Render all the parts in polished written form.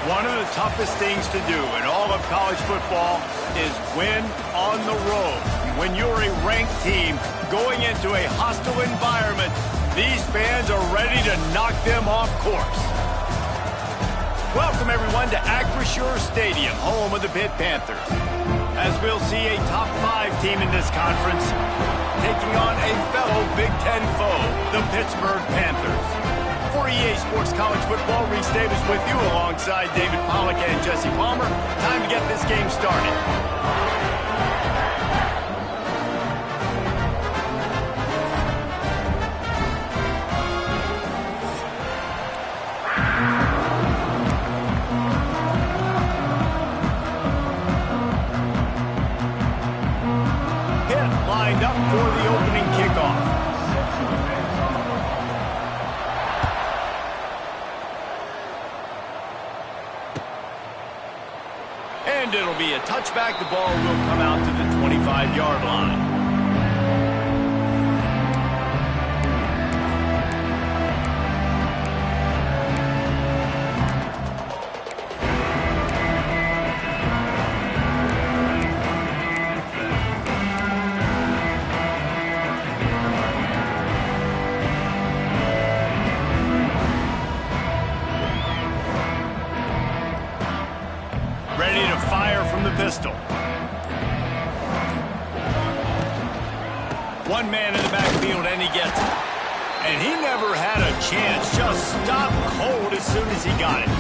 One of the toughest things to do in all of college football is win on the road. When you're a ranked team going into a hostile environment, these fans are ready to knock them off course. Welcome, everyone, to Acrisure Stadium, home of the Pitt Panthers. As we'll see a top 5 team in this conference taking on a fellow Big Ten foe, the Pittsburgh Panthers. For EA Sports College Football, Reese Davis with you alongside David Pollack and Jesse Palmer. Time to get this game started. Pitt lined up for the opening kickoff. And it'll be a touchback. The ball will come out to the 25-yard line. Ready to fire from the pistol. One man in the backfield, and he gets it. And he never had a chance. Just stopped cold as soon as he got it.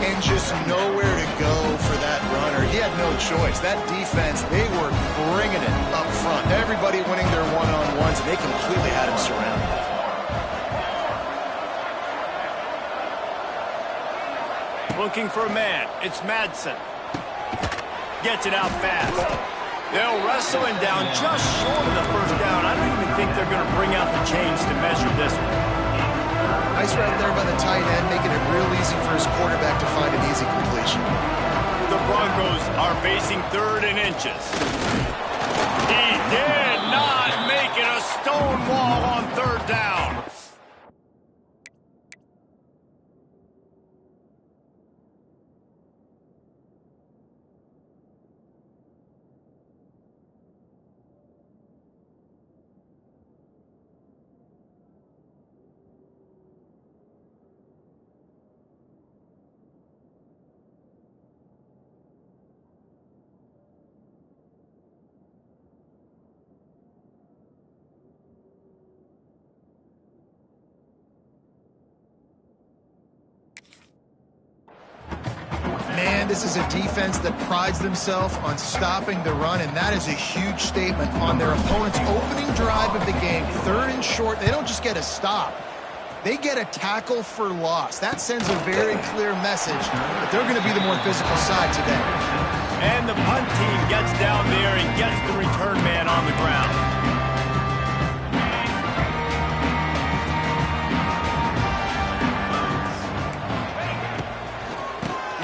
And just nowhere to go for that runner. He had no choice. That defense, they were bringing it up front. Everybody winning their one-on-ones, and they completely had him surrounded. Looking for a man. It's Madsen. Gets it out fast. They'll wrestle him down just short of the first down. I don't even think they're going to bring out the chains to measure this one. Nice right there by the tight end, making it real easy for his quarterback to find an easy completion. The Broncos are facing 3rd and inches. He did not make it a stone wall on 3rd down. Man, this is a defense that prides themselves on stopping the run, and that is a huge statement on their opponent's opening drive of the game. 3rd and short, they don't just get a stop. They get a tackle for loss. That sends a very clear message that they're going to be the more physical side today. And the punt team gets down there and gets the return man on the ground.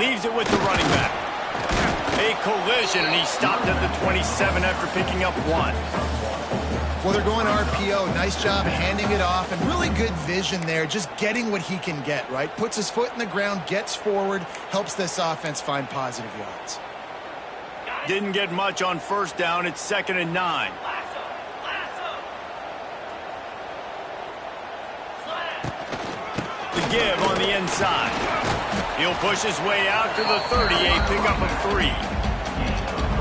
Leaves it with the running back. A collision, and he stopped at the 27 after picking up 1. Well, they're going RPO. Nice job handing it off, and really good vision there, just getting what he can get, right? Puts his foot in the ground, gets forward, helps this offense find positive yards. Didn't get much on 1st down. It's 2nd and 9. The give on the inside. He'll push his way out to the 38, pickup of 3.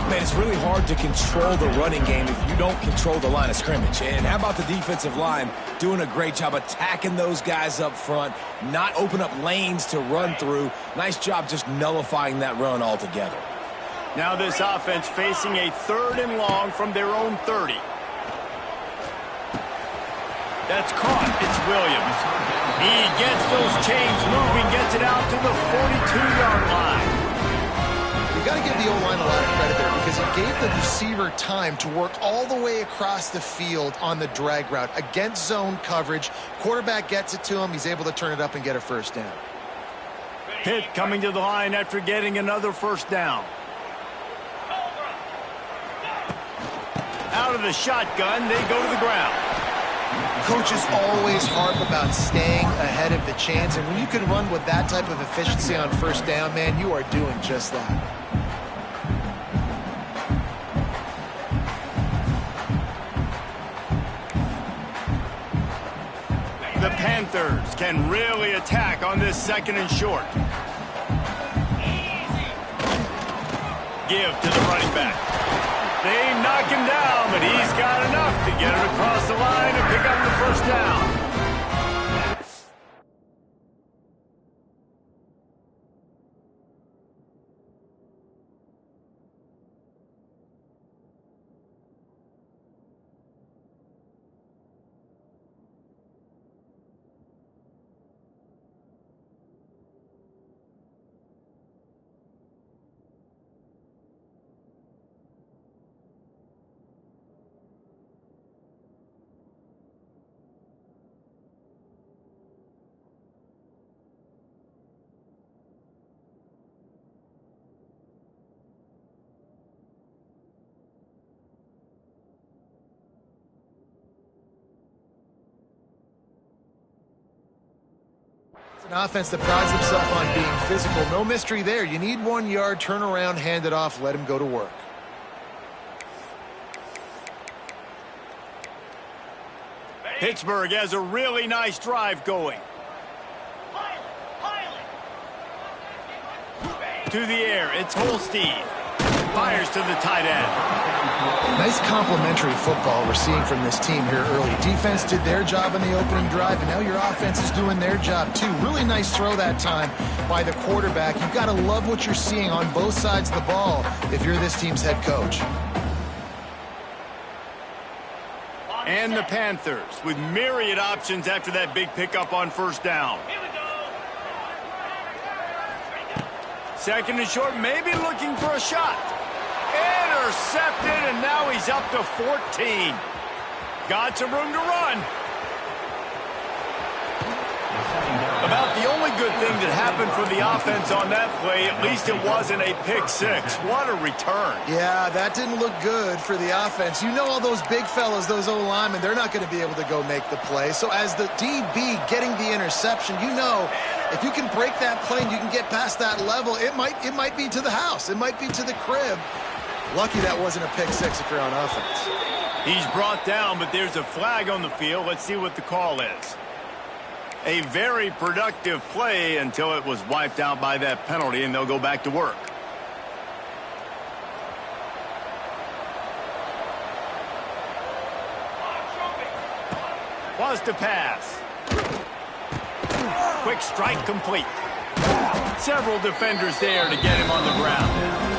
Man, it's really hard to control the running game if you don't control the line of scrimmage. And how about the defensive line doing a great job attacking those guys up front, not open up lanes to run through. Nice job just nullifying that run altogether. Now this offense facing a 3rd and long from their own 30. That's caught. It's Williams. He gets those chains moving, gets it out to the 42-yard line. You got to give the O-line a lot of credit there because he gave the receiver time to work all the way across the field on the drag route against zone coverage. Quarterback gets it to him. He's able to turn it up and get a 1st down. Pitt coming to the line after getting another 1st down. Out of the shotgun, they go to the ground. Coaches always harp about staying ahead of the chance, and when you can run with that type of efficiency on first down, man, you are doing just that. The Panthers can really attack on this 2nd and short. Give to the running back. They knock him down, but he's got enough to get it across the line and pick up the first down. An offense that prides himself on being physical. No mystery there. You need 1 yard, turn around, hand it off, let him go to work. Pittsburgh has a really nice drive going. To the air, it's Holstein. Fires to the tight end. Nice complimentary football we're seeing from this team here early. Defense did their job in the opening drive, and now your offense is doing their job too. Really nice throw that time by the quarterback. You've got to love what you're seeing on both sides of the ball if you're this team's head coach. And the Panthers with myriad options after that big pickup on first down. 2nd and short, maybe looking for a shot. Intercepted, and now he's up to 14. Got some room to run. About the only good thing that happened for the offense on that play, at least it wasn't a pick six. What a return. Yeah, that didn't look good for the offense. You know all those big fellas, those O-linemen, they're not going to be able to go make the play. So as the DB getting the interception, you know if you can break that play and you can get past that level, it might be to the house. It might be to the crib. Lucky that wasn't a pick six if you're on offense. He's brought down, but there's a flag on the field. Let's see what the call is. A very productive play until it was wiped out by that penalty, and they'll go back to work. Was to pass. Quick strike complete. Several defenders there to get him on the ground.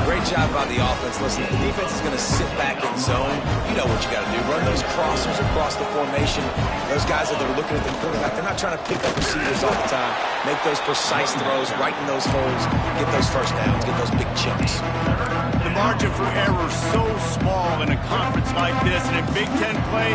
Great job by the offense. Listen, the defense is going to sit back in zone. You know what you got to do. Run those crossers across the formation. Those guys that are looking at the quarterback, they're not trying to pick up receivers all the time. Make those precise throws, right in those holes, get those first downs, get those big chunks. The margin for error so small in a conference like this, and in Big Ten play,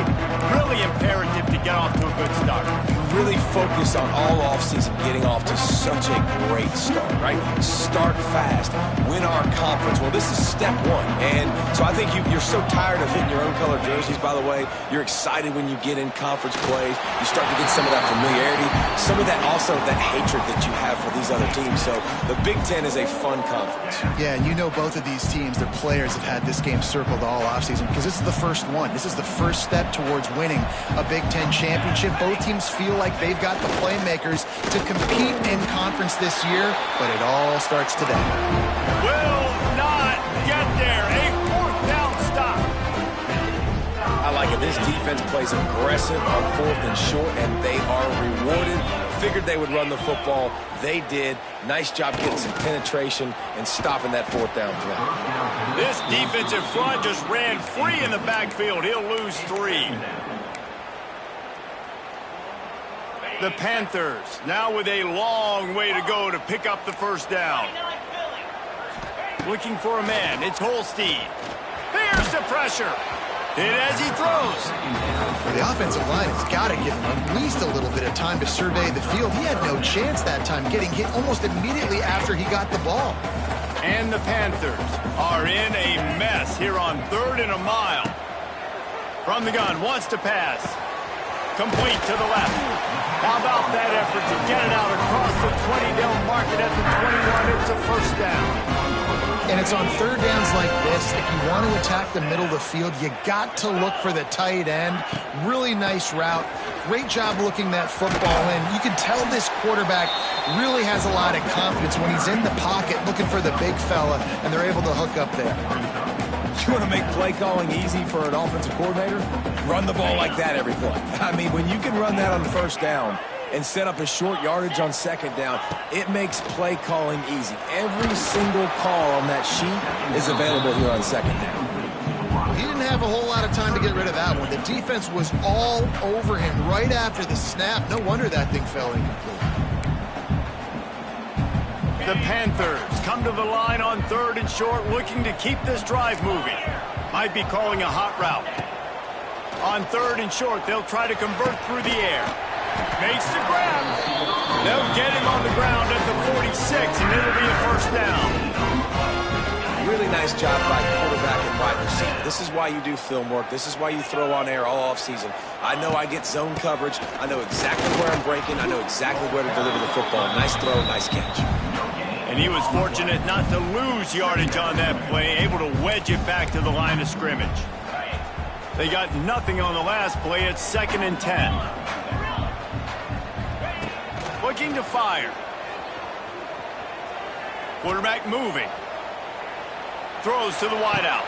really imperative to get off to a good start. You really focus on all offseason getting off to such a great start, right? Start fast, win our conference. Well, this is step one, and so I think you're so tired of hitting your own color jerseys, by the way. You're excited when you get in conference plays. You start to get some of that familiarity, some of that also that hatred that you have for these other teams. So the Big Ten is a fun conference. Yeah, and you know both of these teams, their players have had this game circled all offseason because this is the first one. This is the first step towards winning a Big Ten championship. Both teams feel like they've got the playmakers to compete in conference this year, but it all starts today. Will not get there. A fourth down stop. I like it. This defense plays aggressive on 4th and short, and they are rewarded. Figured they would run the football. They did. Nice job getting some penetration and stopping that 4th down play. This defensive front just ran free in the backfield. He'll lose 3. The Panthers now with a long way to go to pick up the first down. Looking for a man. It's Holstein. Here's the pressure. Hit as he throws. The offensive line has got to give him at least a little bit of time to survey the field. He had no chance that time, getting hit almost immediately after he got the ball. And the Panthers are in a mess here on 3rd and a mile. From the gun, wants to pass. Complete to the left. How about that effort to get it out across the 20? They'll mark it at the 21. It's a first down. And it's on third downs like this. If you want to attack the middle of the field, you got to look for the tight end. Really nice route. Great job looking that football in. You can tell this quarterback really has a lot of confidence when he's in the pocket looking for the big fella, and they're able to hook up there. You want to make play calling easy for an offensive coordinator? Run the ball like that every play. I mean, when you can run that on first down and set up a short yardage on second down, it makes play calling easy. Every single call on that sheet is available here on second down. He didn't have a whole lot of time to get rid of that one. The defense was all over him right after the snap. No wonder that thing fell incomplete. The Panthers come to the line on third and short, looking to keep this drive moving. Might be calling a hot route. On third and short, they'll try to convert through the air. Makes the grab. They'll get him on the ground at the 46, and it'll be a first down. Really nice job by quarterback and wide receiver. This is why you do film work. This is why you throw on air all offseason. I know I get zone coverage. I know exactly where I'm breaking. I know exactly where to deliver the football. Nice throw, nice catch. And he was fortunate not to lose yardage on that play, able to wedge it back to the line of scrimmage. They got nothing on the last play. It's 2nd and 10. Looking to fire. Quarterback moving. Throws to the wideout.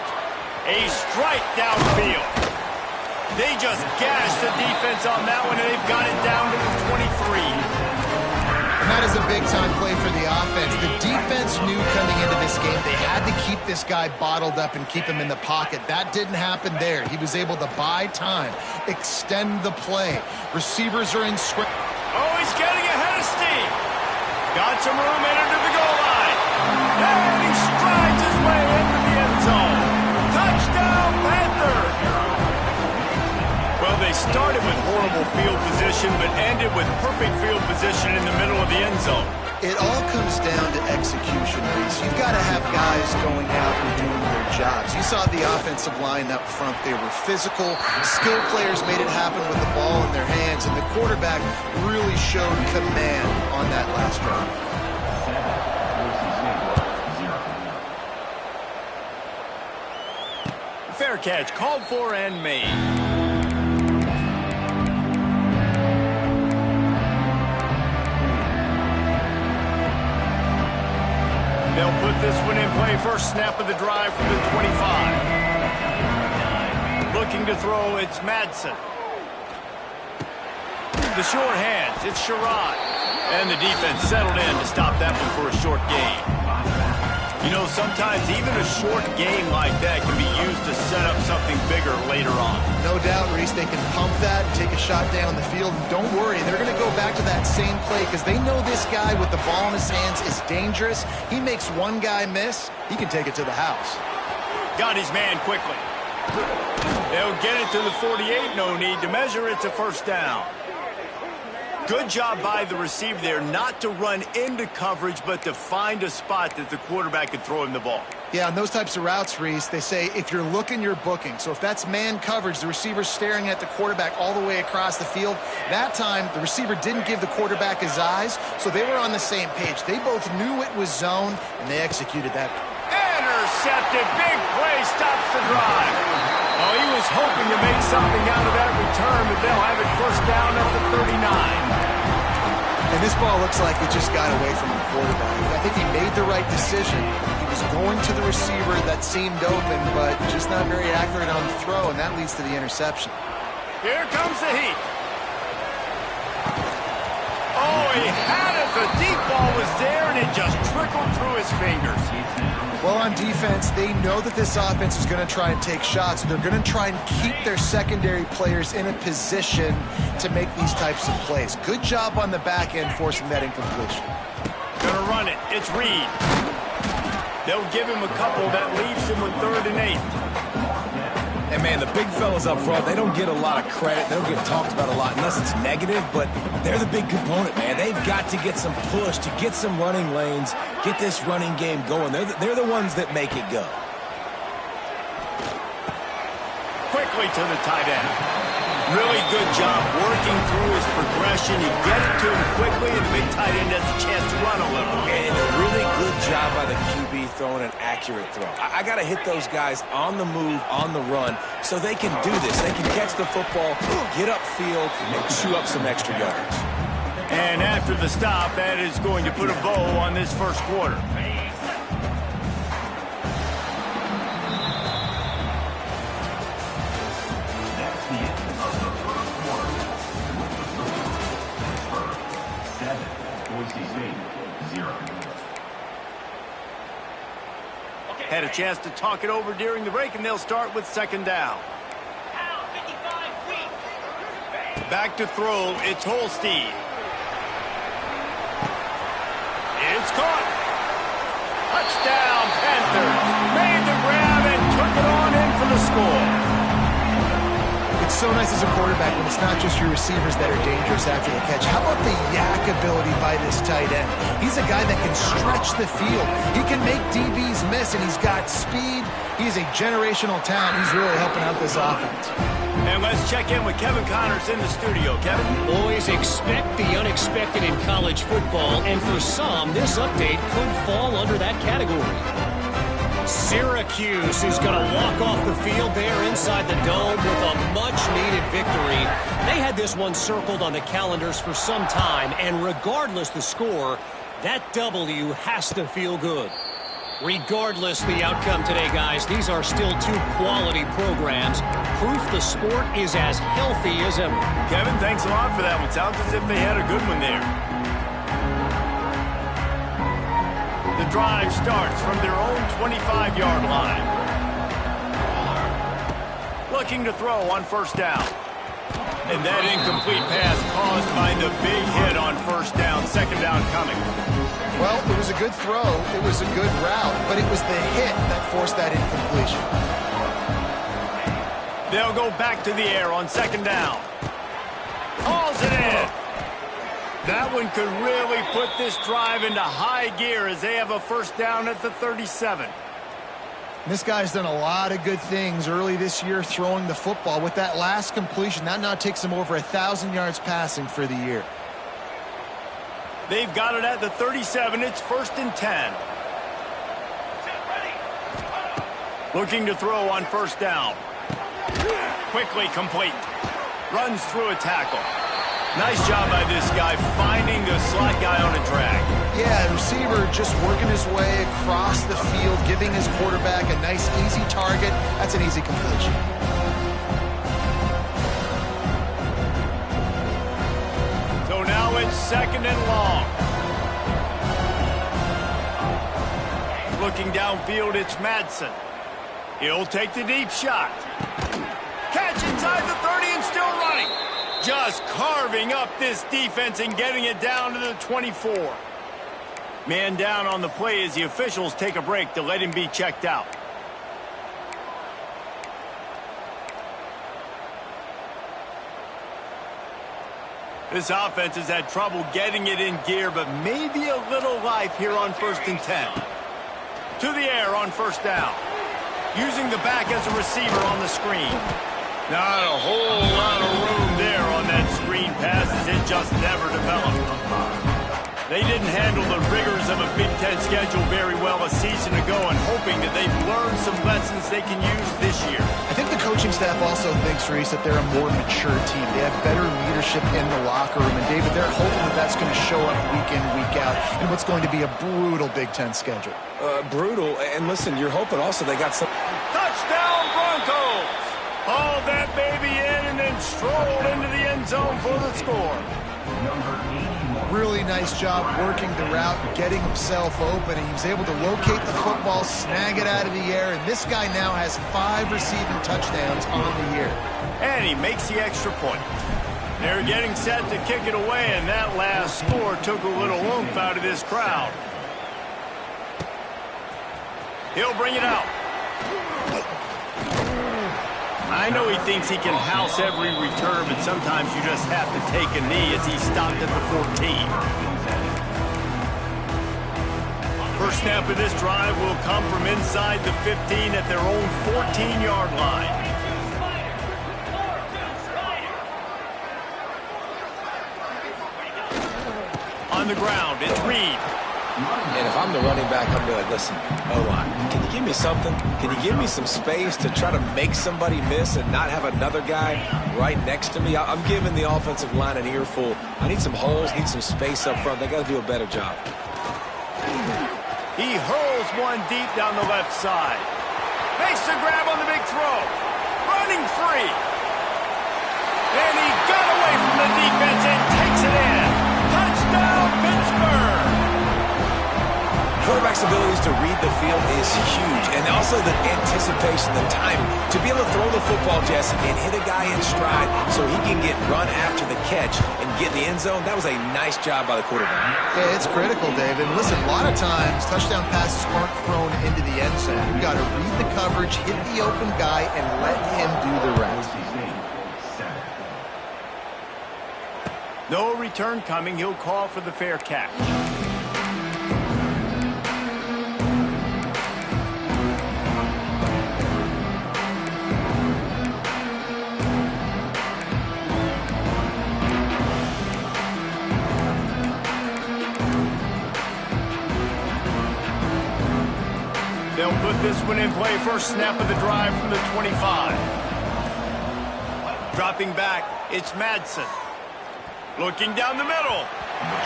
A strike downfield. They just gashed the defense on that one, and they've got it down to the 23. And that is a big-time play for the offense. The defense knew coming into this game they had to keep this guy bottled up and keep him in the pocket. That didn't happen there. He was able to buy time, extend the play. Receivers are in script. Oh, he's getting ahead of steam. Got some room in into the goal line. And he strides his way into the end zone. Touchdown, Panthers! Well, they started with horrible field position, but ended with perfect field position in the middle of the end zone. It all comes down to execution, Reese. You've got to have guys going out and doing their jobs. You saw the offensive line up front. They were physical. Skilled players made it happen with the ball in their hands, and the quarterback really showed command on that last drive. Fair catch, called for and made. They'll put this one in play. First snap of the drive from the 25. Looking to throw, it's Madsen. The short hands, it's Sherrod. And the defense settled in to stop that one for a short gain. You know, sometimes even a short game like that can be used to set up something bigger later on. No doubt, Reese, they can pump that and take a shot down the field. And don't worry, they're going to go back to that same play because they know this guy with the ball in his hands is dangerous. He makes one guy miss, he can take it to the house. Got his man quickly. They'll get it to the 48, no need to measure. It's a first down. Good job by the receiver there not to run into coverage, but to find a spot that the quarterback could throw him the ball. Yeah, on those types of routes, Reese, they say if you're looking, you're booking. So if that's man coverage, the receiver's staring at the quarterback all the way across the field. That time, the receiver didn't give the quarterback his eyes, so they were on the same page. They both knew it was zone, and they executed that. Intercepted. Big play stops the drive. Oh, he was hoping to make something out of that return, but they'll have it first down at the 39. And this ball looks like it just got away from the quarterback. I think he made the right decision. He was going to the receiver that seemed open, but just not very accurate on the throw, and that leads to the interception. Here comes the heat. Oh, he had it. The deep ball was there, and it just trickled through his fingers. Well, on defense, they know that this offense is going to try and take shots. They're going to try and keep their secondary players in a position to make these types of plays. Good job on the back end forcing that incompletion. Gonna run it. It's Reed. They'll give him a couple. That leaves him with 3rd and 8. And, man, the big fellas up front, they don't get a lot of credit. They don't get talked about a lot unless it's negative, but they're the big component, man. They've got to get some push, to get some running lanes, get this running game going. They're the ones that make it go. Quick quickly to the tight end. Really good job working through his progression. You get it to him quickly, and the big tight end has a chance to run a little. And a really good job by the QB throwing an accurate throw. I got to hit those guys on the move, on the run, so they can do this. They can catch the football, get upfield, and chew up some extra yards. And after the stop, that is going to put a bow on this first quarter. Had a chance to talk it over during the break, and they'll start with second down. Back to throw, it's Holstein. It's caught. Touchdown, Panthers. Made the grab and took it on in for the score. It's so nice as a quarterback when it's not just your receivers that are dangerous after the catch. How about the yak ability by this tight end? He's a guy that can stretch the field. He can make DBs miss, and he's got speed. He's a generational talent. He's really helping out this offense. And let's check in with Kevin Connors in the studio. Kevin? Always expect the unexpected in college football, and for some, this update could fall under that category. Syracuse is going to walk off the field there inside the dome with a much-needed victory. They had this one circled on the calendars for some time, and regardless the score, that W has to feel good. Regardless the outcome today, guys, these are still two quality programs. Proof the sport is as healthy as ever. Kevin, thanks a lot for that one. Sounds as if they had a good one there. The drive starts from their own 25-yard line. Looking to throw on first down. And that incomplete pass caused by the big hit on first down. Second down coming. Well, it was a good throw. It was a good route, but it was the hit that forced that incompletion. They'll go back to the air on second down. Hauls it in. That one could really put this drive into high gear as they have a first down at the 37. This guy's done a lot of good things early this year throwing the football. With that last completion, that now takes him over 1,000 yards passing for the year. They've got it at the 37. It's first and 10. Looking to throw on first down. Quickly complete. Runs through a tackle. Nice job by this guy finding the slot guy on a drag. Yeah, the receiver just working his way across the field, giving his quarterback a nice, easy target. That's an easy completion. So now it's second and long. Looking downfield, it's Madsen. He'll take the deep shot. Catch inside the 30 and still running. Just carving up this defense and getting it down to the 24. Man down on the play as the officials take a break to let him be checked out. This offense has had trouble getting it in gear, but maybe a little life here on first and 10. To the air on first down. Using the back as a receiver on the screen. Not a whole lot of room there on that screen pass as it just never developed. They didn't handle the rigors of a Big Ten schedule very well a season ago, and hoping that they've learned some lessons they can use this year. I think the coaching staff also thinks, Reese, that they're a more mature team. They have better leadership in the locker room. And, David, they're hoping that that's going to show up week in, week out in what's going to be a brutal Big Ten schedule. Brutal. And, listen, you're hoping also they got some... Touchdown, Broncos! Hauled that baby in and then strolled into the end zone for the score. Really nice job working the route, getting himself open, and he was able to locate the football, snag it out of the air, and this guy now has 5 receiving touchdowns on the year. And he makes the extra point. They're getting set to kick it away, and that last score took a little oomph out of this crowd. He'll bring it out. I know he thinks he can house every return, but sometimes you just have to take a knee as he stopped at the 14. First snap of this drive will come from inside the 15 at their own 14-yard line. the ground. It's Reed. And if I'm the running back, I'm going to be like, listen, O-line, can you give me something? Can you give me some space to try to make somebody miss and not have another guy right next to me? I'm giving the offensive line an earful. I need some holes, need some space up front. They got to do a better job. He hurls one deep down the left side. Makes the grab on the big throw. Running free. And he got away from the defense and takes it in. Touchdown, Pittsburgh. Quarterback's abilities to read the field is huge, and also the anticipation, the timing. To be able to throw the football, Jesse, and hit a guy in stride so he can get run after the catch and get in the end zone, that was a nice job by the quarterback. Yeah, it's critical, Dave. And listen, a lot of times, touchdown passes aren't thrown into the end zone. You've got to read the coverage, hit the open guy, and let him do the rest. No return coming. He'll call for the fair catch. They'll put this one in play. First snap of the drive from the 25. Dropping back, it's Madsen. Looking down the middle.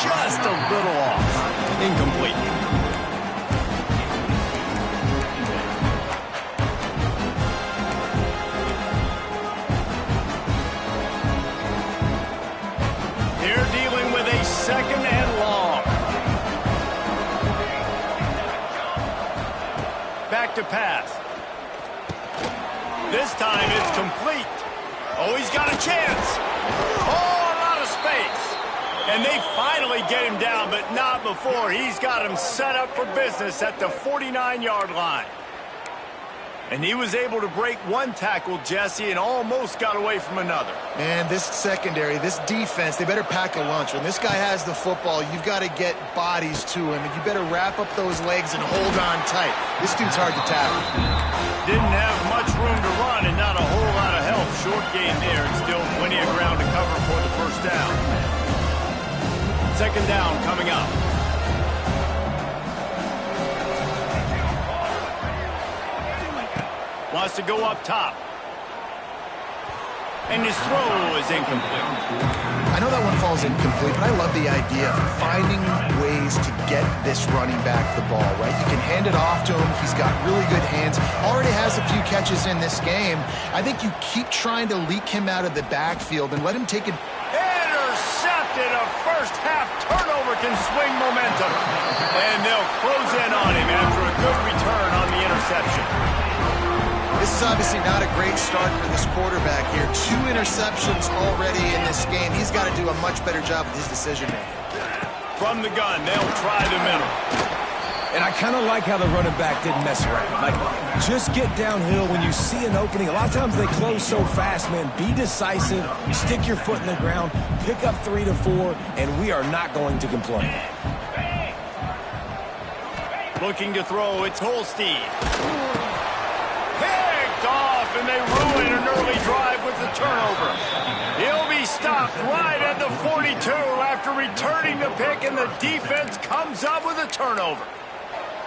Just a little off. Incomplete. They're dealing with a second and long. Back to pass. This time it's complete. Oh, he's got a chance. Oh, a lot of space. And they finally get him down, but not before. He's got him set up for business at the 49-yard line. And he was able to break one tackle, Jesse, and almost got away from another. Man, this secondary, this defense, they better pack a lunch. When this guy has the football, you've got to get bodies to him, and you better wrap up those legs and hold on tight. This dude's hard to tackle. Didn't have much room to run and not a whole lot of help. Short gain there, and still plenty of ground to cover for the first down. Second down coming up. Wants to go up top. And his throw is incomplete. I know that one falls incomplete, but I love the idea of finding ways to get this running back the ball, right? You can hand it off to him. He's got really good hands. Already has a few catches in this game. I think you keep trying to leak him out of the backfield and let him take it. Intercepted. A first half turnover can swing momentum. And they'll close in on him after a good return on the interception. This is obviously not a great start for this quarterback here. 2 interceptions already in this game. He's got to do a much better job with his decision-making. From the gun, they'll try the middle. And I kind of like how the running back didn't mess around. Like, just get downhill when you see an opening. A lot of times they close so fast, man. Be decisive, stick your foot in the ground, pick up 3 to 4, and we are not going to complain. Looking to throw, it's Holstein. Off, and they ruin an early drive with the turnover. He'll be stopped right at the 42 after returning the pick, and the defense comes up with a turnover.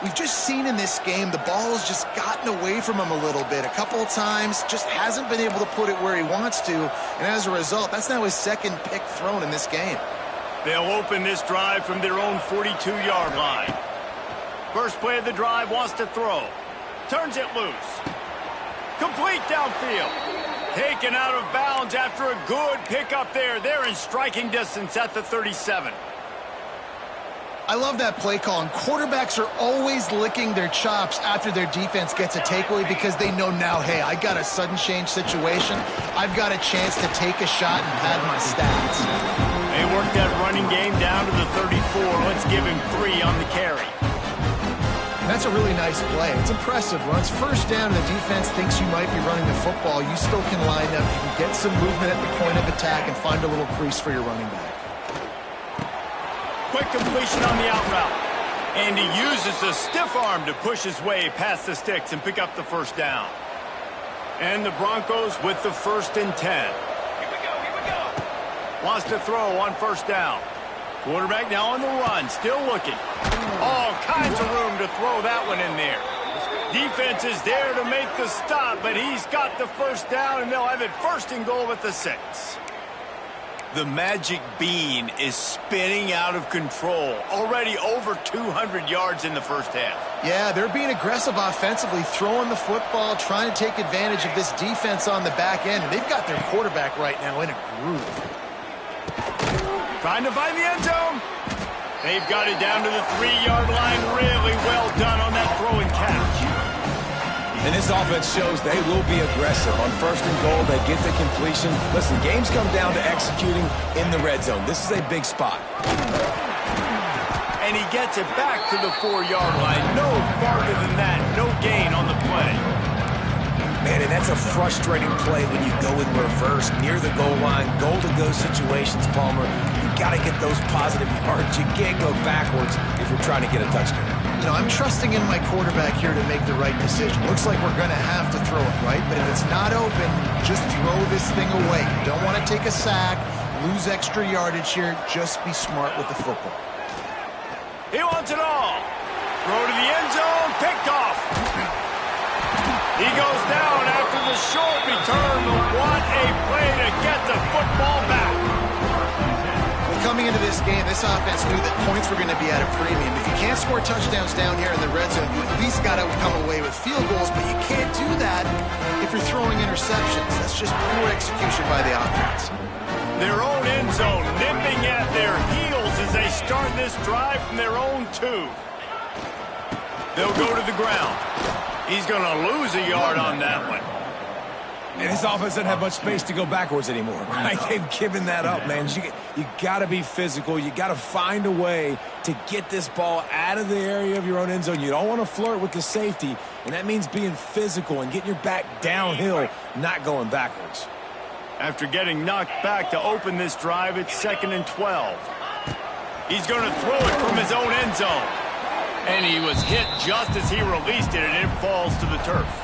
We've just seen in this game the ball's just gotten away from him a little bit. A couple of times, just hasn't been able to put it where he wants to, and as a result, that's now his second pick thrown in this game. They'll open this drive from their own 42-yard line. First play of the drive, wants to throw. Turns it loose. Complete downfield. Taken out of bounds after a good pickup there. They're in striking distance at the 37. I love that play call, and quarterbacks are always licking their chops after their defense gets a takeaway because they know now, hey, I got a sudden change situation. I've got a chance to take a shot and pad my stats. They worked that running game down to the 34. Let's give him 3 on the carry. That's a really nice play. It's impressive. Once first down and the defense thinks you might be running the football, you still can line up. You can get some movement at the point of attack and find a little crease for your running back. Quick completion on the out route. And he uses a stiff arm to push his way past the sticks and pick up the first down. And the Broncos with the 1st and 10. Here we go. Wants to throw on first down. Quarterback now on the run, still looking. All kinds of room to throw that one in there. Defense is there to make the stop, but he's got the first down, and they'll have it first and goal at the 6. The magic bean is spinning out of control. Already over 200 yards in the first half. Yeah, they're being aggressive offensively, throwing the football, trying to take advantage of this defense on the back end. And they've got their quarterback right now in a groove. Trying to find the end zone. They've got it down to the 3-yard line. Really well done on that throw and catch. And this offense shows they will be aggressive. On first and goal, they get the completion. Listen, games come down to executing in the red zone. This is a big spot. And he gets it back to the 4-yard line. No farther than that. No gain on the play. Man, and that's a frustrating play when you go in reverse near the goal line. Goal-to-go situations, Palmer. You got to get those positive yards. You can't go backwards if you're trying to get a touchdown. You know, I'm trusting in my quarterback here to make the right decision. Looks like we're going to have to throw it, right? But if it's not open, just throw this thing away. You don't want to take a sack, lose extra yardage here. Just be smart with the football. He wants it all. Throw to the end zone, picked off. He goes down after the short return, but what a play to get the football back. Coming into this game, this offense knew that points were going to be at a premium. If you can't score touchdowns down here in the red zone, you at least got to come away with field goals, but you can't do that if you're throwing interceptions. That's just poor execution by the offense. Their own end zone nipping at their heels as they start this drive from their own 2. They'll go to the ground. He's going to lose a yard on that one. And his offense doesn't have much space to go backwards anymore, right? They've given that up, man. You got to be physical. You got to find a way to get this ball out of the area of your own end zone. You don't want to flirt with the safety, and that means being physical and getting your back downhill, not going backwards. After getting knocked back to open this drive, it's 2nd and 12. He's going to throw it from his own end zone. And he was hit just as he released it, and it falls to the turf.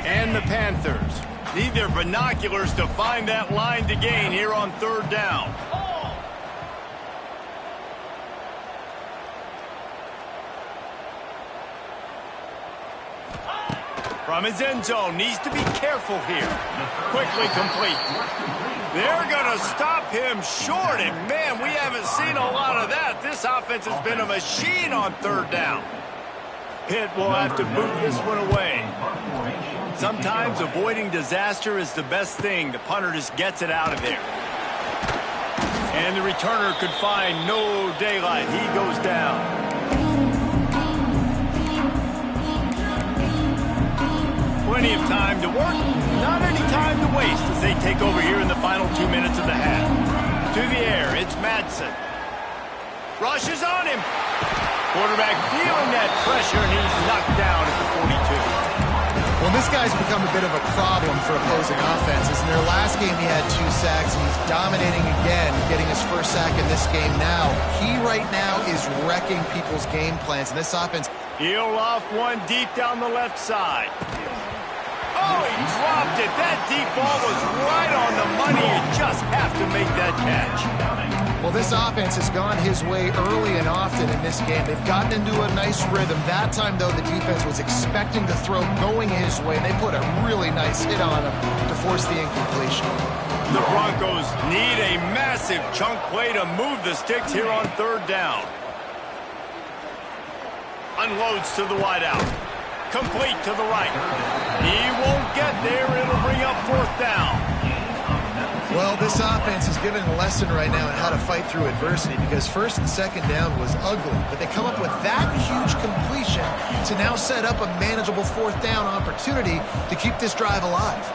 And the Panthers need their binoculars to find that line to gain here on 3rd down. From his end zone, needs to be careful here. Quickly complete. They're going to stop him short, and man, we haven't seen a lot of that. This offense has been a machine on 3rd down. Pitt will have to boot this one away. Sometimes avoiding disaster is the best thing. The punter just gets it out of there. And the returner could find no daylight. He goes down. Plenty of time to work, not any time to waste as they take over here in the final 2 minutes of the half. To the air, it's Madsen. Rushes on him. Quarterback feeling that pressure, and he's knocked down at the 42. Well, this guy's become a bit of a problem for opposing offenses. In their last game, he had 2 sacks, and he's dominating again, getting his first sack in this game now. He right now is wrecking people's game plans, and this offense... He'll off one deep down the left side. Oh, he dropped it. That deep ball was right on the money. You just have to make that catch. Well, this offense has gone his way early and often in this game. They've gotten into a nice rhythm. That time, though, the defense was expecting the throw going his way, and they put a really nice hit on him to force the incompletion. The Broncos need a massive chunk play to move the sticks here on 3rd down. Unloads to the wideout. Complete to the right. He won't get there. It'll bring up 4th down. Well, this offense is given a lesson right now on how to fight through adversity because 1st and 2nd down was ugly, but they come up with that huge completion to now set up a manageable 4th down opportunity to keep this drive alive.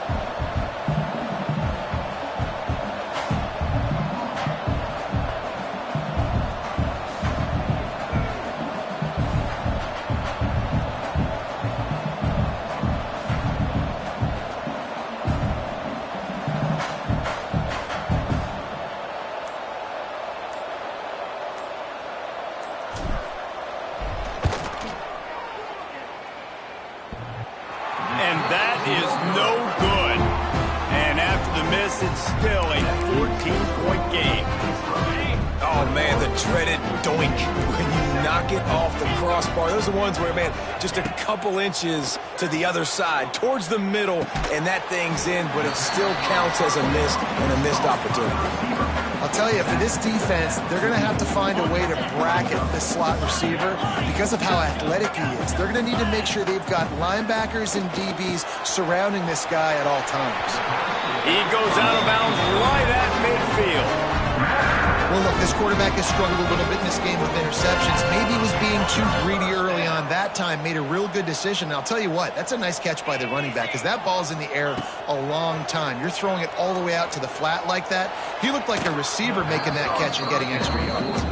no good. And after the miss, it's still a 14-point game. Oh, man, the dreaded doink when you knock it off the crossbar. Those are the ones where, man, just a couple inches to the other side, towards the middle, and that thing's in, but it still counts as a missed opportunity. I'll tell you, for this defense, they're going to have to find a way to bracket this slot receiver because of how athletic he is. They're going to need to make sure they've got linebackers and DBs surrounding this guy at all times. He goes out of bounds right at midfield. Well, look, this quarterback has struggled a little bit in this game with interceptions. Maybe he was being too greedy early on. That time made a real good decision. And I'll tell you what, that's a nice catch by the running back because that ball's in the air a long time. You're throwing it all the way out to the flat like that. He looked like a receiver making that catch and getting extra yards.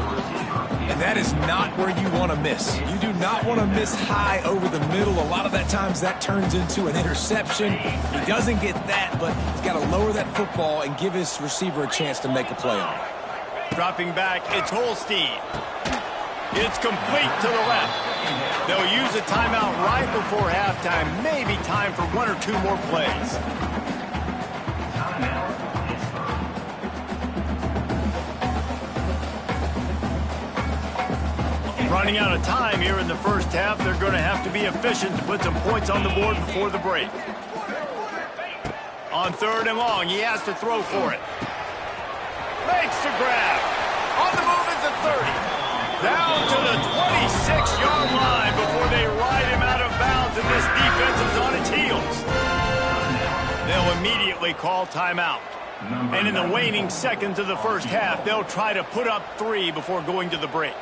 And that is not where you want to miss. You do not want to miss high over the middle. A lot of that times that turns into an interception. He doesn't get that, but he's got to lower that football and give his receiver a chance to make a play on it. Dropping back, it's Holstein. It's complete to the left. They'll use a timeout right before halftime. Maybe time for one or two more plays. Running out of time here in the first half. They're going to have to be efficient to put some points on the board before the break. On 3rd and long, he has to throw for it. Makes the grab. On the move is the 30. Down to the 26-yard line before they ride him out of bounds, and this defense is on its heels. They'll immediately call timeout. And in the waning seconds of the first half, they'll try to put up 3 before going to the break.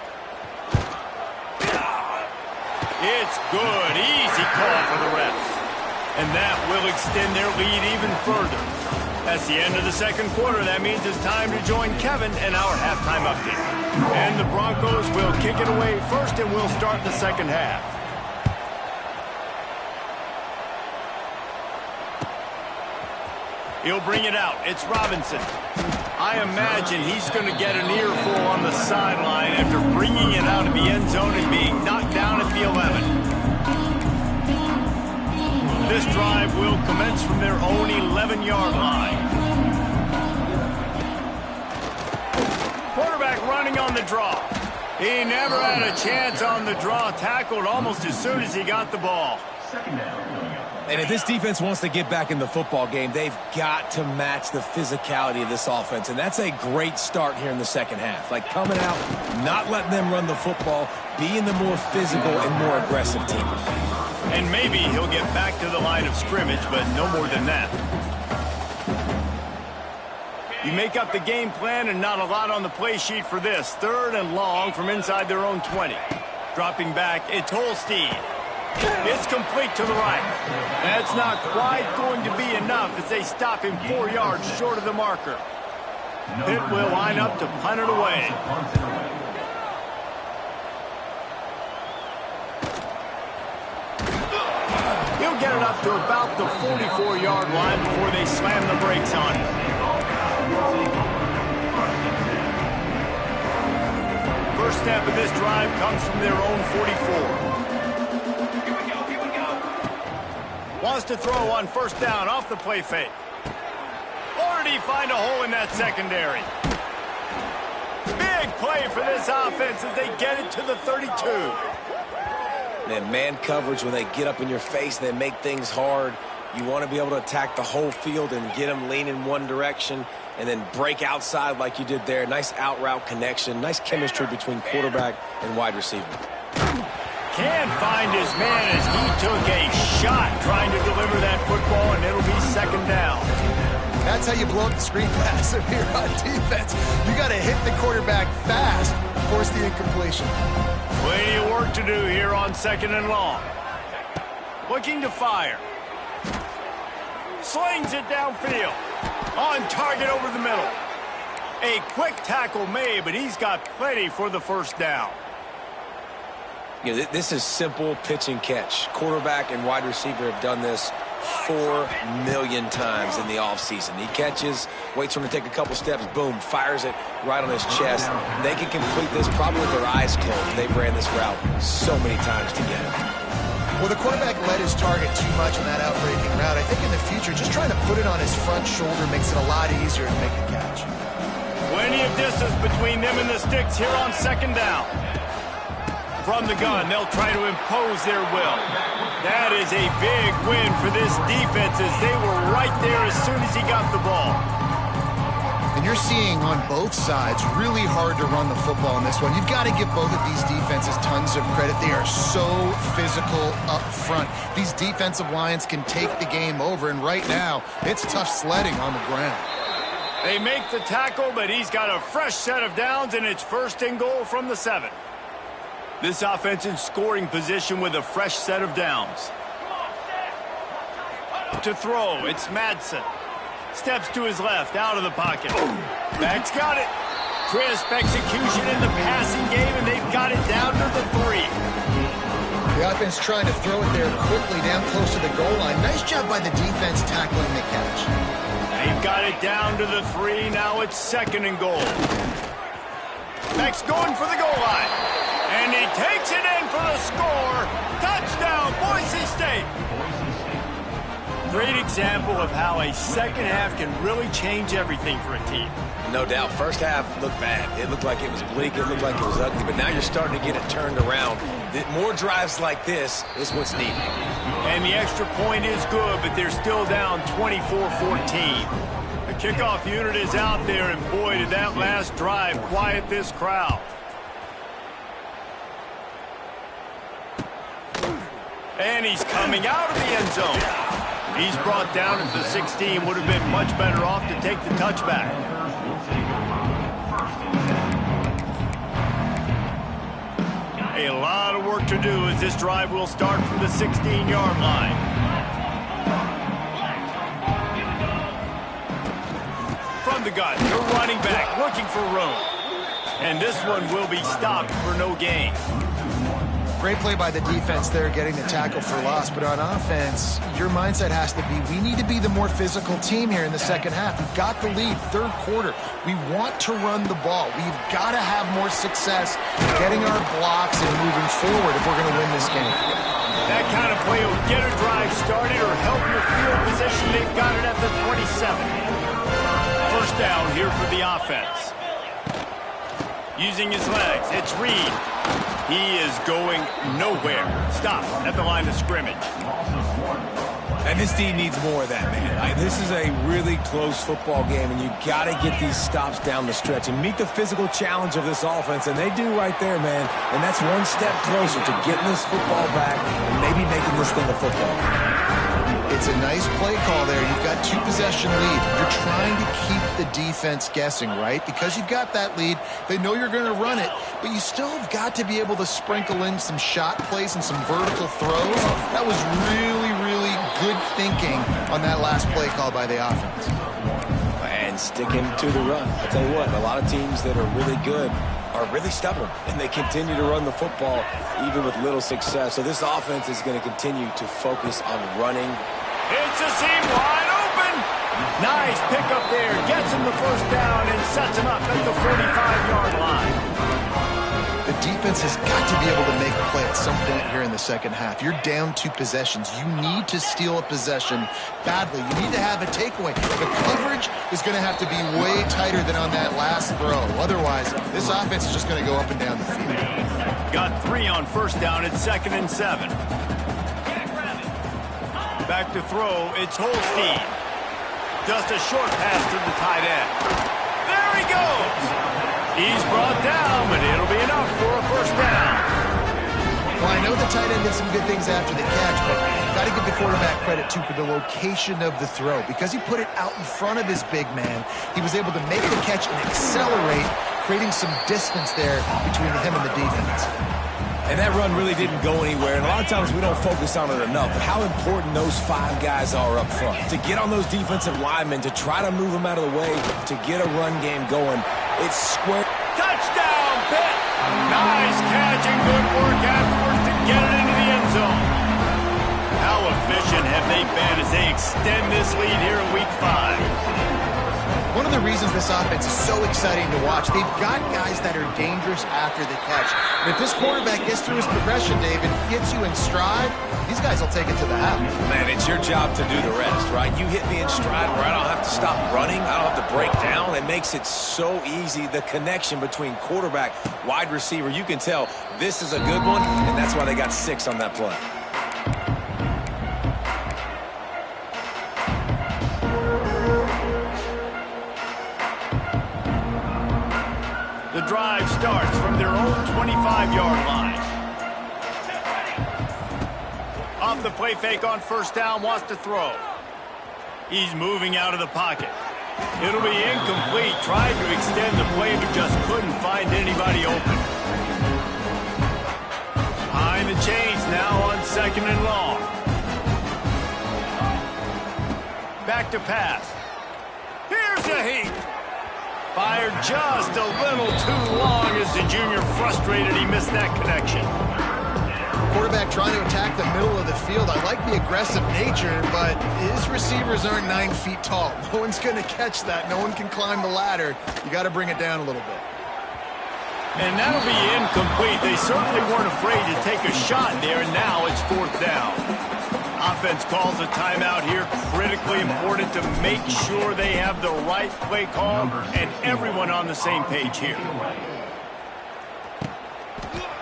It's good. Easy call for the refs. And that will extend their lead even further. That's the end of the second quarter. That means it's time to join Kevin in our halftime update. And the Broncos will kick it away first, and we'll start the second half. He'll bring it out. It's Robinson. I imagine he's going to get an earful on the sideline after bringing it out of the end zone and being knocked down at the 11. This drive will commence from their own 11-yard line. Quarterback running on the draw. He never had a chance on the draw. Tackled almost as soon as he got the ball. And if this defense wants to get back in the football game, they've got to match the physicality of this offense. And that's a great start here in the second half. Like coming out, not letting them run the football, being the more physical and more aggressive team. And maybe he'll get back to the line of scrimmage, but no more than that. You make up the game plan and not a lot on the play sheet for this. 3rd and long from inside their own 20. Dropping back, it's Holstein. It's complete to the right. That's not quite going to be enough as they stop him 4 yards short of the marker. Pitt will line up to punt it away. He'll get it up to about the 44-yard line before they slam the brakes on him. First step of this drive comes from their own 44. Wants to throw on first down off the play fake. Or did he find a hole in that secondary? Big play for this offense as they get it to the 32. Man coverage, when they get up in your face and they make things hard, you want to be able to attack the whole field and get them leaning one direction and then break outside like you did there. Nice out route connection, nice chemistry between quarterback and wide receiver. Can't find his man as he took a shot trying to deliver that football, and it'll be second down. That's how you blow up the screen pass if you're on defense. You got to hit the quarterback fast, force the incompletion. Plenty of work to do here on 2nd and long. Looking to fire. Slings it downfield. On target over the middle. A quick tackle made, but he's got plenty for the first down. You know, this is simple pitch and catch. Quarterback and wide receiver have done this 4 million times in the offseason. He catches, waits for him to take a couple steps, boom, fires it right on his chest. They can complete this probably with their eyes closed. They've ran this route so many times together. Well, the quarterback led his target too much on that out-breaking route. I think in the future, just trying to put it on his front shoulder makes it a lot easier to make the catch. Plenty of distance between them and the sticks here on second down. From the gun, they'll try to impose their will. That is a big win for this defense as they were right there as soon as he got the ball. And you're seeing on both sides really hard to run the football in this one. You've got to give both of these defenses tons of credit. They are so physical up front. These defensive lines can take the game over, and right now, it's tough sledding on the ground. They make the tackle, but he's got a fresh set of downs, and it's 1st and goal from the 7. This offense in scoring position with a fresh set of downs. To throw, it's Madsen. Steps to his left, out of the pocket. Back's got it. Crisp execution in the passing game, and they've got it down to the 3. The offense trying to throw it there quickly down close to the goal line. Nice job by the defense tackling the catch. They've got it down to the 3. Now it's 2nd and goal. Beck's going for the goal line. And he takes it in for the score. Touchdown, Boise State. Great example of how a second half can really change everything for a team. No doubt. First half looked bad. It looked like it was bleak. It looked like it was ugly. But now you're starting to get it turned around. More drives like this is what's needed. And the extra point is good, but they're still down 24-14. The kickoff unit is out there, and boy, did that last drive quiet this crowd. And he's coming out of the end zone. He's brought down at the 16. Would have been much better off to take the touchback. A lot of work to do as this drive will start from the 16-yard line. From the gun, the running back looking for room. And this one will be stopped for no gain. Great play by the defense there, getting the tackle for loss. But on offense, your mindset has to be, we need to be the more physical team here in the second half. We've got the lead, 3rd quarter. We want to run the ball. We've got to have more success getting our blocks and moving forward if we're going to win this game. That kind of play will get a drive started or help your field position. They've got it at the 27. 1st down here for the offense. Using his legs, it's Reed. He is going nowhere. Stop at the line of scrimmage. And this team needs more of that, man. This is a really close football game, and you got to get these stops down the stretch and meet the physical challenge of this offense, and they do right there, man. And that's one step closer to getting this football back and maybe making this thing a football. It's a nice play call there. You've got 2-possession lead. You're trying to keep the defense guessing, right? Because you've got that lead, they know you're going to run it, but you still have got to be able to sprinkle in some shot plays and some vertical throws. That was really, really good thinking on that last play call by the offense. And sticking to the run. I'll tell you what, a lot of teams that are really good are really stubborn, and they continue to run the football even with little success. So this offense is going to continue to focus on running. It's a seam wide open. Nice pickup there. Gets him the 1st down and sets him up at the 45-yard line. The defense has got to be able to make a play at some point here in the second half. You're down 2 possessions. You need to steal a possession badly. You need to have a takeaway. The coverage is going to have to be way tighter than on that last throw. Otherwise, this offense is just going to go up and down the field. Got 3 on 1st down at 2nd and 7. Back to throw, it's Holstein. Just a short pass to the tight end. There he goes! He's brought down, but it'll be enough for a 1st down. Well, I know the tight end did some good things after the catch, but got to give the quarterback credit, too, for the location of the throw. Because he put it out in front of his big man, he was able to make the catch and accelerate, creating some distance there between him and the defense. And that run really didn't go anywhere, and a lot of times we don't focus on it enough, but how important those 5 guys are up front. To get on those defensive linemen, to try to move them out of the way, to get a run game going. It's square. Touchdown, Pitt! Nice catch and good work afterwards to get it into the end zone. How efficient have they been as they extend this lead here in Week 5? One of the reasons this offense is so exciting to watch, they've got guys that are dangerous after the catch. And if this quarterback gets through his progression, David, gets you in stride, these guys will take it to the house. Man, it's your job to do the rest, right? You hit me in stride where I don't have to stop running. I don't have to break down. It makes it so easy, the connection between quarterback, wide receiver. You can tell this is a good one, and that's why they got 6 on that play. The drive starts from their own 25-yard line. Off the play fake on first down, wants to throw. He's moving out of the pocket. It'll be incomplete. Tried to extend the play, but just couldn't find anybody open. Behind the chains now on 2nd and long. Back to pass. Here's a heat. Fired just a little too long as the junior frustrated he missed that connection. Quarterback trying to attack the middle of the field. I like the aggressive nature, but his receivers aren't 9 feet tall. No one's going to catch that. No one can climb the ladder. You got to bring it down a little bit. And that'll be incomplete. They certainly weren't afraid to take a shot there, and now it's 4th down. Offense calls a timeout here. Critically important to make sure they have the right play call and everyone on the same page here.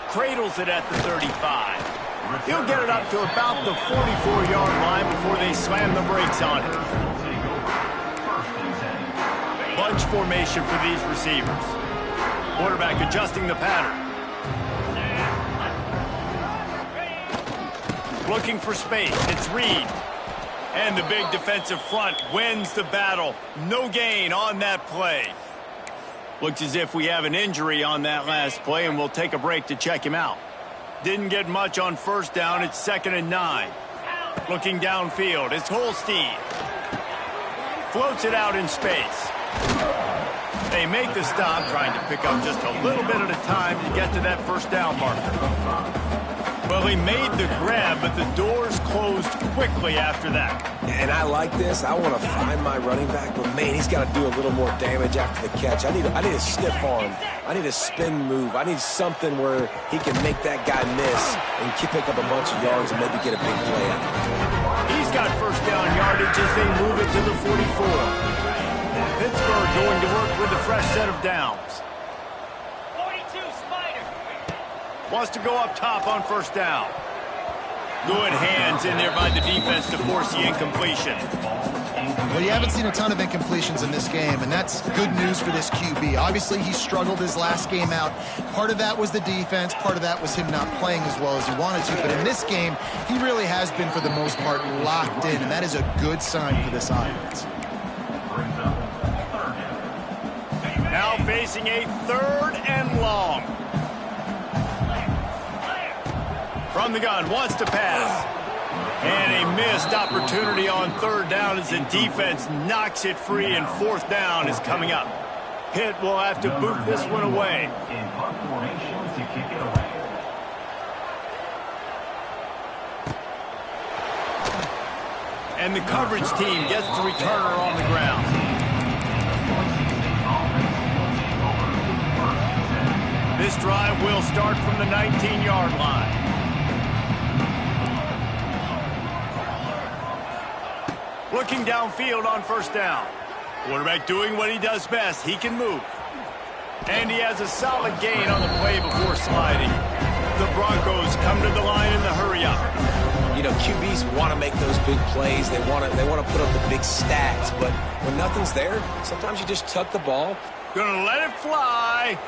Cradles it at the 35. He'll get it up to about the 44-yard line before they slam the brakes on it. Bunch formation for these receivers. Quarterback adjusting the pattern. Looking for space. It's Reed. And the big defensive front wins the battle. No gain on that play. Looks as if we have an injury on that last play, and we'll take a break to check him out. Didn't get much on first down. It's 2nd and 9. Looking downfield. It's Holstein. Floats it out in space. They make the stop, trying to pick up just a little bit at a time to get to that first down marker. Well, he made the grab, but the doors closed quickly after that. And I like this. I want to find my running back, but man, he's got to do a little more damage after the catch. I need a stiff arm. I need a spin move. I need something where he can make that guy miss and pick up a bunch of yards and maybe get a big play out of it. He's got first down yardage as they move it to the 44. Pittsburgh going to work with a fresh set of downs. Wants to go up top on first down. Good hands in there by the defense to force the incompletion. Well, you haven't seen a ton of incompletions in this game, and that's good news for this QB. Obviously, he struggled his last game out. Part of that was the defense. Part of that was him not playing as well as he wanted to. But in this game, he really has been, for the most part, locked in, and that is a good sign for this offense. Now facing a 3rd and long. From the gun, wants to pass. And a missed opportunity on 3rd down as the defense knocks it free, and 4th down is coming up. Pitt will have to boot this one away. And the coverage team gets the returner on the ground. This drive will start from the 19-yard line. Looking downfield on first down. Quarterback doing what he does best. He can move. And he has a solid gain on the play before sliding. The Broncos come to the line in the hurry-up. You know, QBs want to make those big plays. They want to put up the big stats. But when nothing's there, sometimes you just tuck the ball. Gonna let it fly.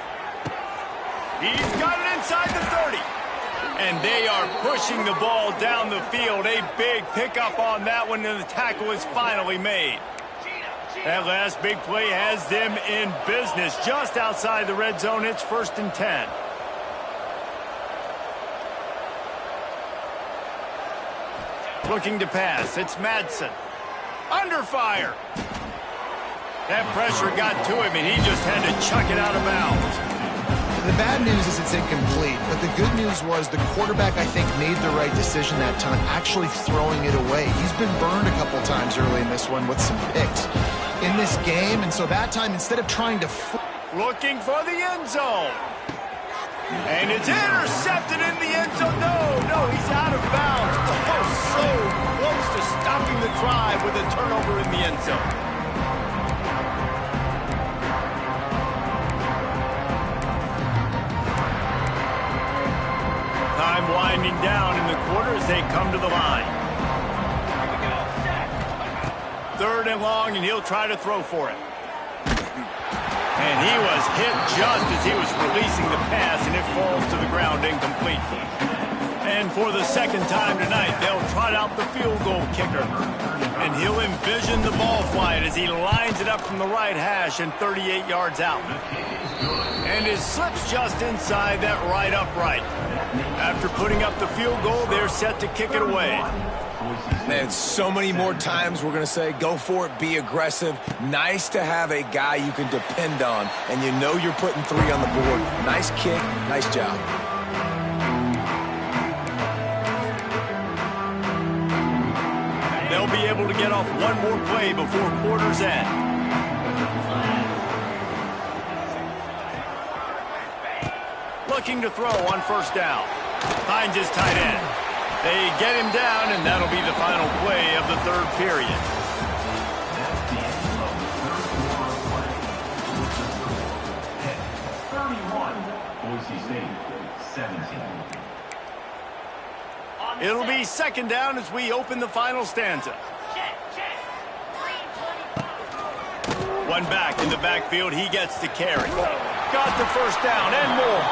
He's got it inside the 30. And they are pushing the ball down the field. A big pickup on that one, and the tackle is finally made. That last big play has them in business just outside the red zone. It's 1st and 10. Looking to pass. It's Madsen. Under fire. That pressure got to him, and he just had to chuck it out of bounds. The bad news is it's incomplete, but the good news was the quarterback, I think, made the right decision that time, actually throwing it away. He's been burned a couple times early in this one with some picks in this game, and so that time, instead of trying to... Looking for the end zone. And it's intercepted in the end zone. No, he's out of bounds. Oh, so close to stopping the drive with a turnover in the end zone. Time winding down in the quarter as they come to the line. Third and long, and he'll try to throw for it. And he was hit just as he was releasing the pass, and it falls to the ground incomplete. And for the second time tonight, they'll trot out the field goal kicker. And he'll envision the ball flight as he lines it up from the right hash and 38 yards out. And it slips just inside that right upright. After putting up the field goal, they're set to kick it away. Man, so many more times we're going to say, go for it, be aggressive. Nice to have a guy you can depend on, and you know you're putting 3 on the board. Nice kick, nice job. They'll be able to get off one more play before quarter's end. Looking to throw on first down. Finds his tight end. They get him down, and that'll be the final play of the third period. It'll be second down as we open the final stanza. One back in the backfield. He gets the carry. Got the first down and more.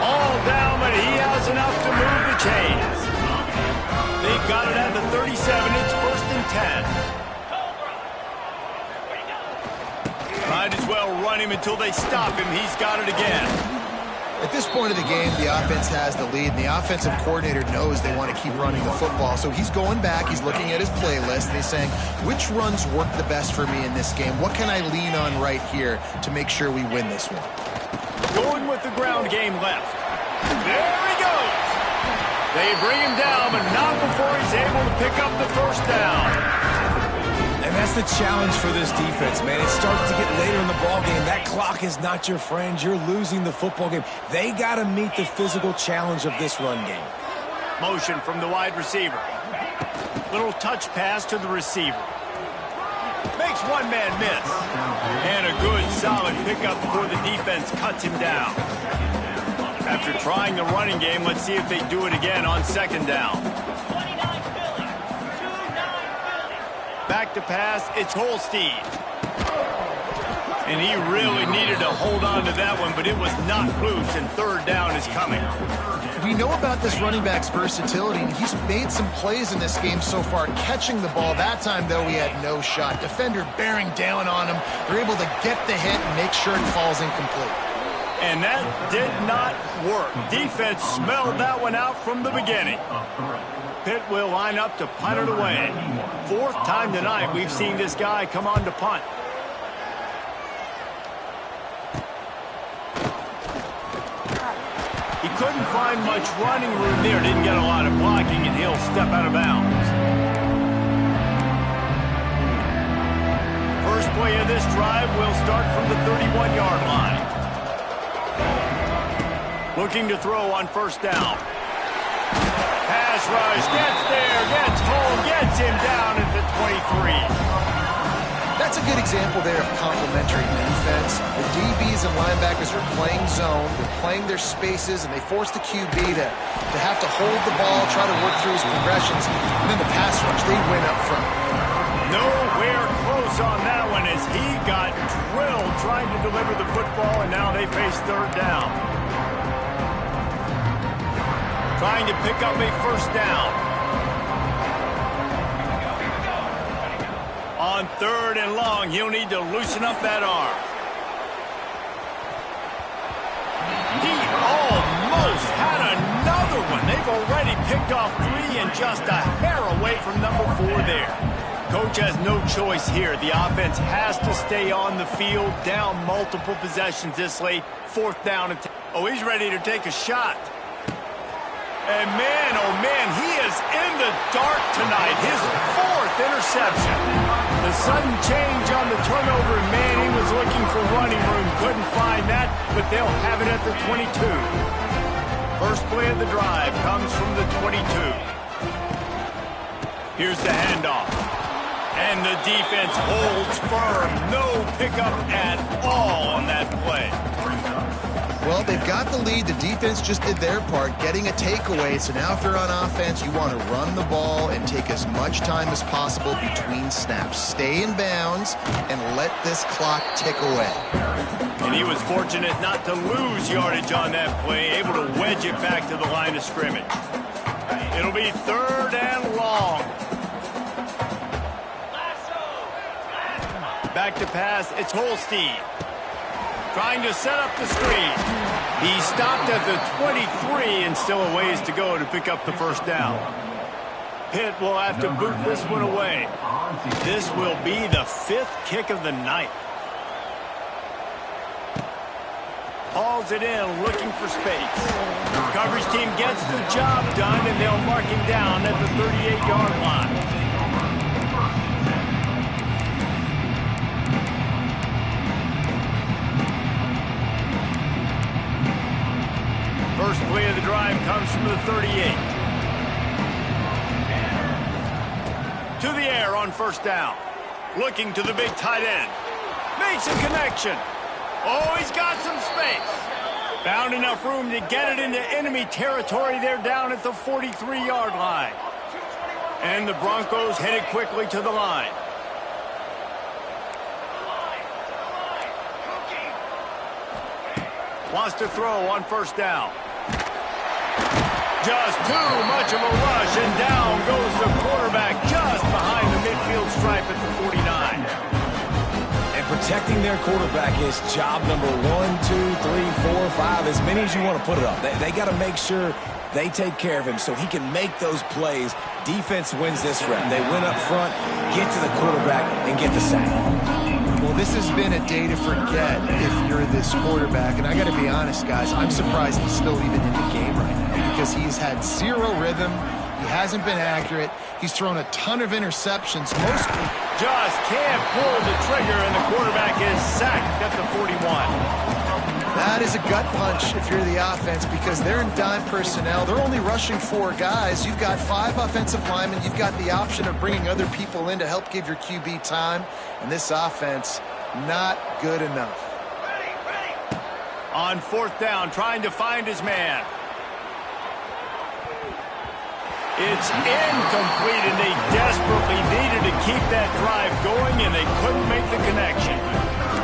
All down, but he has enough to move the chains. They've got it at the 37. It's first and 10. Might as well run him until they stop him. He's got it again. At this point of the game, the offense has the lead, and the offensive coordinator knows they want to keep running the football. So he's going back, he's looking at his playlist, and he's saying, which runs work the best for me in this game? What can I lean on right here to make sure we win this one? Going with the ground game left. There he goes. They bring him down, but not before he's able to pick up the first down. And that's the challenge for this defense, man. It starts to get later in the ball game. That clock is not your friend. You're losing the football game. They got to meet the physical challenge of this run game. Motion from the wide receiver. Little touch pass to the receiver. Makes one man miss. And a good, solid pickup before the defense cuts him down. After trying the running game, let's see if they do it again on second down. Back to pass, it's Holstein. And he really needed to hold on to that one, but it was not loose, and third down is coming. We know about this running back's versatility, and he's made some plays in this game so far, catching the ball. That time, though, he had no shot. Defender bearing down on him. They're able to get the hit and make sure it falls incomplete. And that did not work. Defense smelled that one out from the beginning. Pitt will line up to punt it away. Fourth time tonight we've seen this guy come on to punt. He couldn't find much running room there. Didn't get a lot of blocking, and he'll step out of bounds. First play of this drive will start from the 31-yard line. Looking to throw on first down. Pass rush, gets there, gets home, gets him down at the 23. That's a good example there of complementary defense. The DBs and linebackers are playing zone, they're playing their spaces, and they force the QB to have to hold the ball, try to work through his progressions, and then the pass rush, they win up front. Nowhere close on that one as he got drilled trying to deliver the football, and now they face third down. Trying to pick up a first down. On third and long, he'll need to loosen up that arm. He almost had another one. They've already picked off 3 and just a hair away from number 4 there. Coach has no choice here. The offense has to stay on the field, down multiple possessions this late. Fourth down and Oh, he's ready to take a shot. And man, oh man, he is in the dark tonight. His 4th interception. The sudden change on the turnover, and man, he was looking for running room. Couldn't find that, but they'll have it at the 22. First play of the drive comes from the 22. Here's the handoff. And the defense holds firm. No pickup at all on that play. Well, they've got the lead. The defense just did their part, getting a takeaway. So now if you're on offense, you want to run the ball and take as much time as possible between snaps. Stay in bounds and let this clock tick away. And he was fortunate not to lose yardage on that play, able to wedge it back to the line of scrimmage. It'll be 3rd and long. Back to pass, it's Holstein. Trying to set up the screen. He stopped at the 23 and still a ways to go to pick up the first down. Pitt will have to boot this one away. This will be the 5th kick of the night. Hauls it in, looking for space. Coverage team gets the job done, and they'll mark him down at the 38-yard line. First play of the drive comes from the 38. To the air on first down. Looking to the big tight end. Makes a connection. Oh, he's got some space. Found enough room to get it into enemy territory. They're down at the 43-yard line. And the Broncos headed quickly to the line. Wants to throw on first down. Just too much of a rush, and down goes the quarterback just behind the midfield stripe at the 49. And protecting their quarterback is job number 1, 2, 3, 4, 5, as many as you want to put it up. They got to make sure they take care of him so he can make those plays. Defense wins this rep. They win up front, get to the quarterback, and get the sack. Well, this has been a day to forget if you're this quarterback. And I got to be honest, guys, I'm surprised he's still even in the game right now because he's had 0 rhythm. He hasn't been accurate. He's thrown a ton of interceptions. Just can't pull the trigger, and the quarterback is sacked at the 41. That is a gut punch if you're the offense because they're in dime personnel. They're only rushing 4 guys. You've got 5 offensive linemen. You've got the option of bringing other people in to help give your QB time. And this offense, not good enough. On fourth down, trying to find his man. It's incomplete, and they desperately needed to keep that drive going, and they couldn't make the connection.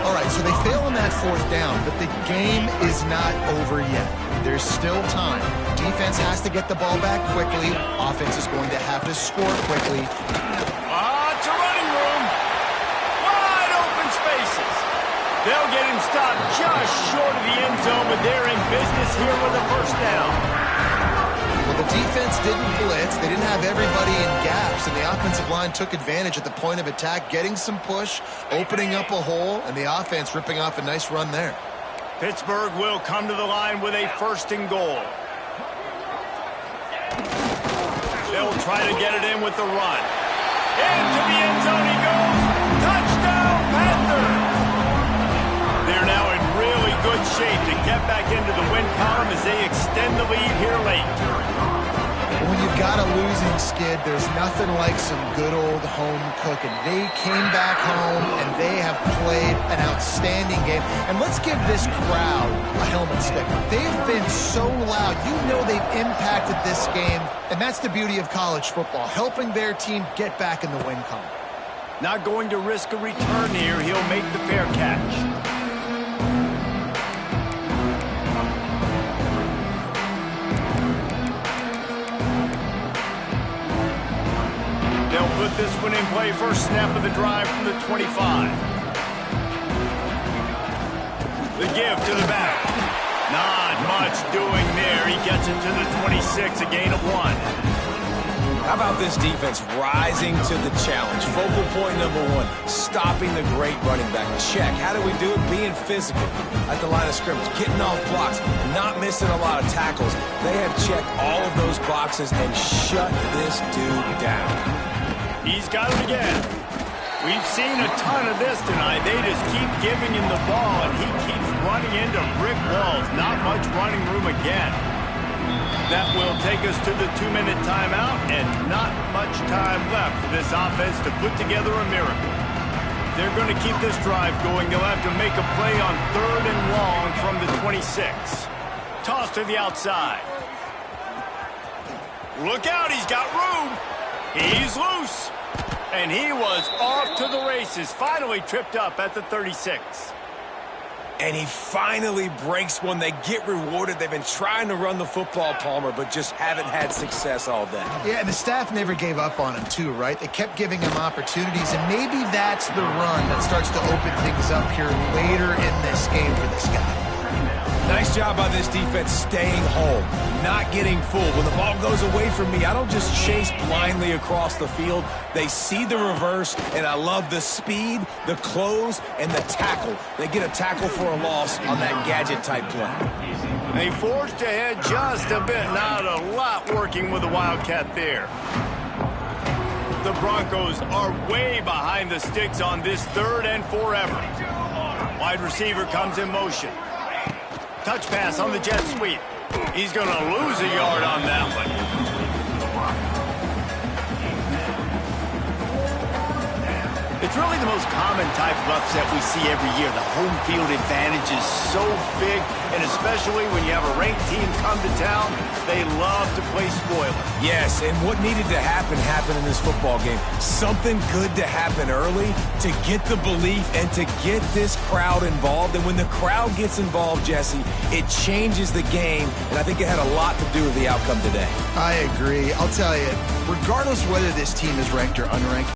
All right, so they fail on that 4th down, but the game is not over yet. There's still time. Defense has to get the ball back quickly. Offense is going to have to score quickly. It's a running room. Wide open spaces. They'll get him stopped just short of the end zone, but they're in business here with a first down. Well, the defense didn't blitz. They didn't have everybody in gaps, and the offensive line took advantage at the point of attack, getting some push, opening up a hole, and the offense ripping off a nice run there. Pittsburgh will come to the line with a 1st and goal. They'll try to get it in with the run. Into the end zone he goes. Touchdown, Panthers! They're now in really good shape to get back into the win column as they extend the lead here late. When you've got a losing skid, there's nothing like some good old home cooking. They came back home, and they have played an outstanding game. And let's give this crowd a helmet stick. They've been so loud. You know they've impacted this game, and that's the beauty of college football, helping their team get back in the win column. Not going to risk a return here. He'll make the fair catch. They'll put this one in play. First snap of the drive from the 25. The give to the back. Not much doing there. He gets it to the 26, a gain of 1. How about this defense rising to the challenge? Focal point number one, stopping the great running back. Check. How do we do it? Being physical at the line of scrimmage, getting off blocks, not missing a lot of tackles. They have checked all of those boxes and shut this dude down. He's got it again. We've seen a ton of this tonight. They just keep giving him the ball, and he keeps running into brick walls. Not much running room again. That will take us to the 2-minute timeout, and not much time left for this offense to put together a miracle. They're going to keep this drive going. They'll have to make a play on 3rd and long from the 26. Toss to the outside. Look out, he's got room. He's loose. And he was off to the races, finally tripped up at the 36. And he finally breaks one. They get rewarded. They've been trying to run the football, Palmer, but just haven't had success all day. Yeah, and the staff never gave up on him, too, right? They kept giving him opportunities, and maybe that's the run that starts to open things up here later in this game for this guy. Nice job by this defense staying home, not getting fooled. When the ball goes away from me, I don't just chase blindly across the field. They see the reverse, and I love the speed, the close, and the tackle. They get a tackle for a loss on that gadget-type play. They forced ahead just a bit. Not a lot working with the Wildcat there. The Broncos are way behind the sticks on this 3rd and forever. Wide receiver comes in motion. Touch pass on the jet sweep. He's going to lose a yard on that one. It's really the most common type of upset we see every year. The home field advantage is so big, and especially when you have a ranked team come to town, they love to play spoiler. Yes, and what needed to happen happened in this football game. Something good to happen early to get the belief and to get this crowd involved. And when the crowd gets involved, Jesse, it changes the game, and I think it had a lot to do with the outcome today. I agree. I'll tell you, regardless whether this team is ranked or unranked,